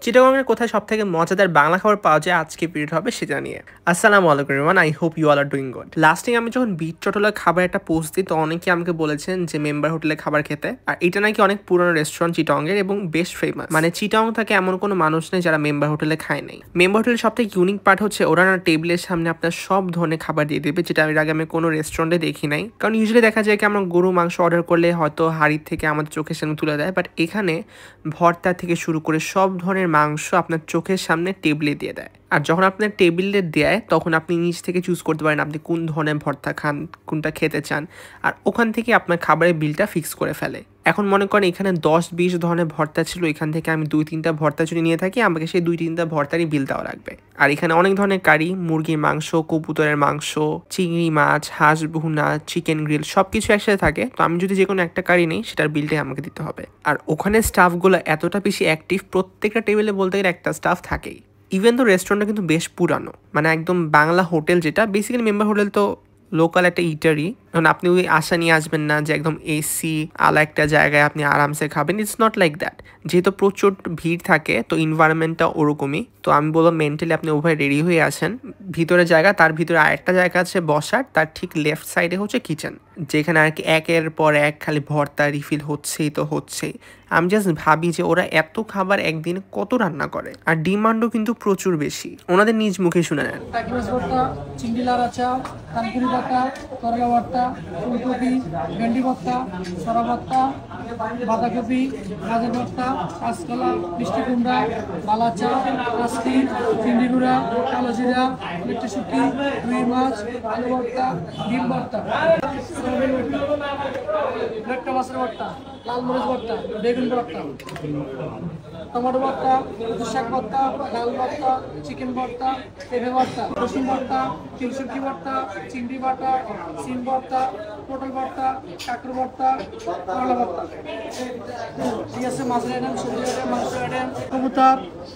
চিটাগংয়ের কোথায় সবথেকে মজাদার বাংলা খাবার পাওয়া যায় আজকে পিরিয়ড হবে সেটা নিয়ে। আসসালামু আলাইকুম everyone, I hope you all are doing good. Last time আমি যখন বিট চটলার খাবার একটা পোস্ট দিই তো অনেকে আমাকে বলেছেন যে মেম্বার হোটেলে খাবার খেতে, আর এটা নাকি অনেক পুরনো রেস্টুরেন্ট চিটাগংয়ের এবং বেশ ফেমাস। মানে চিটাগং থেকে এমন কোনো মানুষ নেই যারা মেম্বার হোটেলে খায় নাই। মেম্বার হোটেলের সবথেকে ইউনিক পার্ট হচ্ছে ওরা না টেবিলের সামনে আপনার সব ধরনের খাবার দিয়ে দেবে, যেটা আমি আগে আমি কোনো রেস্টুরেন্টে দেখি নাই। কারণ ইউজুয়ালি দেখা যায় কি আমরা গরু মাংস অর্ডার করলে হয়তো হাড়ির থেকে আমাদের চোখের সামনে তুলে দেয়, বাট এখানে ভর্তা থেকে শুরু করে সব ধরনের মাংস আপনার চোখের সামনে টেবিলে দিয়ে দেয়। আর যখন আপনার টেবিলে দেয় তখন আপনি নিজ থেকে চুজ করতে পারেন আপনি কোন ধরনের ভর্তা খান, কোনটা খেতে চান, আর ওখান থেকে আপনার খাবারের বিলটা ফিক্স করে ফেলে। এখন মনে করেন এখানে 10-20 ধরনের ভর্তা ছিল, এখান থেকে আমি 2-3টা ভর্তা যদি নিয়ে থাকি আমাকে সেই 2-3টা ভর্তারই বিল দেওয়া লাগবে। আর এখানে অনেক ধরনের কারি, মুরগির মাংস, কবুতরের মাংস, চিংড়ি মাছ, হাঁস ভুনা, চিকেন গ্রিল সবকিছু একসাথে থাকে। তো আমি যদি যে কোনো একটা কারি নেই সেটার বিলটাই আমাকে দিতে হবে। আর ওখানে স্টাফগুলো এতটা বেশি অ্যাক্টিভ, প্রত্যেকটা টেবিলে বলতে গেলে একটা স্টাফ থাকেই। ইভেন তো রেস্টুরেন্টটা কিন্তু বেশ পুরানো, মানে একদম বাংলা হোটেল, যেটা বেসিক্যালি মেম্বার হোটেল তো লোকাল একটা ইটারি। কারণ আপনি ওই আশা নিয়ে আসবেন না যে একদম এসি আলা একটা জায়গায় আপনি আরামসে খাবেন, ইটস নট লাইক দ্যাট। যেহেতু প্রচুর ভিড় থাকে তো এনভায়রনমেন্টটা ওরকমই। তো আমি বলবো মেন্টালি আপনি ওভাবে রেডি হয়ে আসেন। ভিতরে জায়গা, তার ভিতরে আরেকটা জায়গা আছে বসার, তার ঠিক লেফট সাইডে হচ্ছে কিচেন, যেখানে আর কি একের পর এক খালি ভর্তা রিফিল হচ্ছেই তো হচ্ছেই। আমি জাস্ট ভাবি যে ওরা এত খাবার একদিনে কত রান্না করে, আর ডিমান্ডও কিন্তু প্রচুর বেশি। ওনাদের নিজ মুখে শুনে নেন। চিংড়ি লাড়াচা, কানপুরি ভর্তা, করলা ভর্তা, ফুলকপি, ভেন্ডি ভর্তা, সরা ভর্তা, বাঁধাকপি, গাজর ভর্তা, কাঁচকলা, মিষ্টি কুমড়া, বালাচা, কাস্তি, চিংড়ি গুঁড়া, কালো জিরা, মিষ্টি শুটকি, রুই মাছ, আলু ভর্তা, ডিম ভর্তা, সয়াবিন ভর্তা, ভেট্টা মাছের ভর্তা, লাল মরিচ ভর্তা, বেগুন ভর্তা, টমেটো ভর্তা, কচু শাক ভর্তা, ডাল ভর্তা, চিকেন ভর্তা, পেঁপে ভর্তা, রসুন ভর্তা, তিলশুটকি ভর্তা, চিংড়ি ভর্তা, সিম ভর্তা, পটল ভর্তা, কাঁকড় ভর্তা, করলা ভর্তা। ঠিক আছে, মাছের আইটেম, সবজি আইটেম, মাংস আইটেম, কবুতর,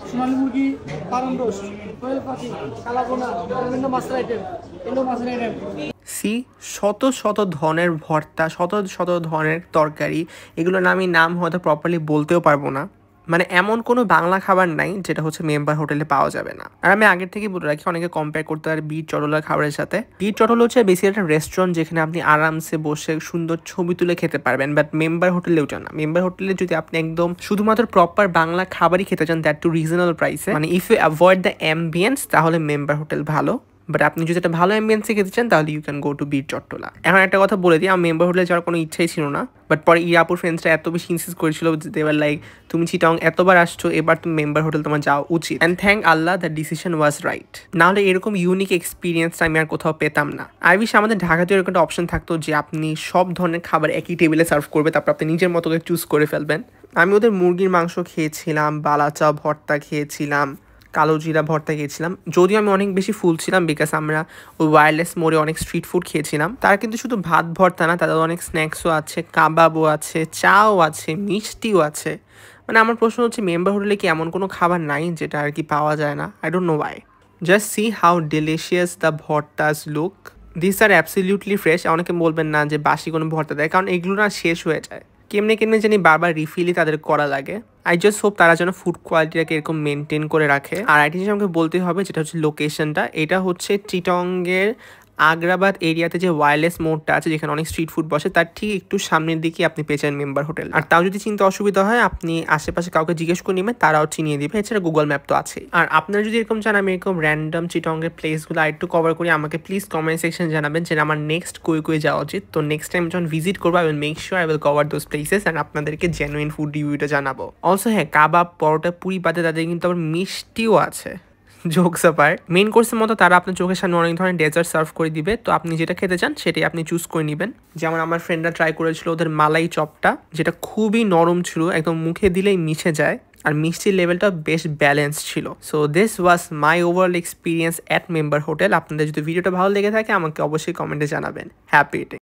সোনালী মুরগি, পালন রোস্ট, কোয়েল পাখি, কালাবোনা, বিভিন্ন মাছের আইটেম, এগুলো মাছের আইটেম। সি শত শত ধরনের ভর্তা, শত শত ধরনের তরকারি, এগুলোর নাম হয়তো প্রপারলি বলতেও পারবো না। মানে এমন কোনো বাংলা খাবার নাই যেটা হচ্ছে মেম্বার হোটেলে পাওয়া যাবে না। আর আমি আগের থেকে বলে রাখি, অনেকে কম্পেয়ার করতে পারে বিট চটলার খাবারের সাথে। বিট চটল হচ্ছে বেশি একটা রেস্টুরেন্ট যেখানে আপনি আরামসে বসে সুন্দর ছবি তুলে খেতে পারবেন, বাট মেম্বার হোটেলে ওটা না। মেম্বার হোটেলে যদি আপনি একদম শুধুমাত্র প্রপার বাংলা খাবারই খেতে চান, দ্যাট টু রিজনেবল প্রাইসে, মানে if you avoid the ambience, তাহলে মেম্বার হোটেল ভালো। বাট আপনি যদি একটা ভালো অ্যাম্বিয়েন্সে খেতে চান তাহলে you can go to beat Chattala. এখন একটা কথা বলে দিই, আমার মেম্বার হোটেলে যাওয়ার কোনো ইচ্ছাই ছিল না, বাট পরে ইয়াপুর ফ্রেন্ডসরা এত বেশি ইনসিস্ট করেছিল যে দেওয়ার লাইক তুমি চিটাং এতবার আসছো, এবার তুমি মেম্বার হোটেল তোমার যাওয়া উচিত। And thank Allah the decision was right. নাহলে এরকম ইউনিক এক্সপিরিয়েন্সটা আমি আর কোথাও পেতাম না। আই উইশ আমাদের ঢাকাতে এরকম একটা অপশন থাকতো যে আপনি সব ধরনের খাবার একই টেবিলে সার্ভ করবে, তারপর আপনি নিজের মতো করে চুজ করে ফেলবেন। আমি ওদের মুরগির মাংস খেয়েছিলাম, বালাচা ভর্তা খেয়েছিলাম, কালো জিরা ভর্তা খেয়েছিলাম। যদিও আমি অনেক বেশি ফুল ছিলাম বিকজ আমরা ওই ওয়্যারলেস মোড়ে অনেক স্ট্রিট ফুড খেয়েছিলাম। তারা কিন্তু শুধু ভাত ভর্তা না, তাদের অনেক স্ন্যাক্সও আছে, কাবাবও আছে, চাও আছে, মিষ্টিও আছে। মানে আমার প্রশ্ন হচ্ছে মেম্বার হোটেলে কি এমন কোনো খাবার নাই যেটা আর কি পাওয়া যায় না? I don't know why. Just see how delicious the bhartas look. This are absolutely fresh. অনেকে বলবেন না যে বাসি কোনো ভর্তা দেয়, কারণ এগুলো না শেষ হয়ে যায়। কেমনে জানি বারবার রিফিলই তাদের করা লাগে। আই জাস্ট হোপ তারা যেন ফুড কোয়ালিটিটাকে এরকম মেনটেন করে রাখে। আর আইটি আমাকে বলতে হবে যেটা হচ্ছে লোকেশনটা, এটা হচ্ছে চিটংয়ের আগ্রাবাদ এরিয়াতে যে ওয়্যারলেস মোড়টা আছে যেখানে অনেক স্ট্রিট ফুড বসে, তার ঠিক একটু সামনের দিকে আপনি পেয়েছেন মেম্বার হোটেল। আর তাও যদি চিনতে অসুবিধা হয় আপনি আশেপাশে কাউকে জিজ্ঞেস করে নেবেন, তারাও চিনিয়ে দিবে। এছাড়া গুগল ম্যাপ তো আছে। আর আপনারা যদি এরকম চান আমি এরকম র্যান্ডম চিটংয়ের প্লেসগুলো আরেকটু কভার করি, আমাকে প্লিজ কমেন্ট সেকশন জানাবেন যে আমার নেক্সট কই যাওয়া উচিত। তো নেক্সট টাইম যখন ভিজিট করবো I will make sure I will cover those places and আপনাদেরকে জেনুইন ফুড রিভিউটা জানাবো। অলসো হ্যাঁ, কাবাব, পরোটা, পুরি বাদে তাদের কিন্তু আবার মিষ্টিও আছে। জোকস অ্যাপার্ট, মেইন কোর্সের মতো তারা আপনার চোখের সামনে অনেক ধরনের ডেজার্ট সার্ভ করে দিবে। তো আপনি যেটা খেতে চান সেটাই আপনি চুজ করে নেবেন। যেমন আমার ফ্রেন্ডরা ট্রাই করেছিল ওদের মালাই চপটা, যেটা খুবই নরম ছিল, একদম মুখে দিলেই মিশে যায়, আর মিষ্টির লেভেলটা বেশ ব্যালেন্স ছিল। So this was my overall experience at member hotel. আপনাদের যদি ভিডিওটা ভালো লেগে থাকে আমাকে অবশ্যই কমেন্টে জানাবেন। Happy eating.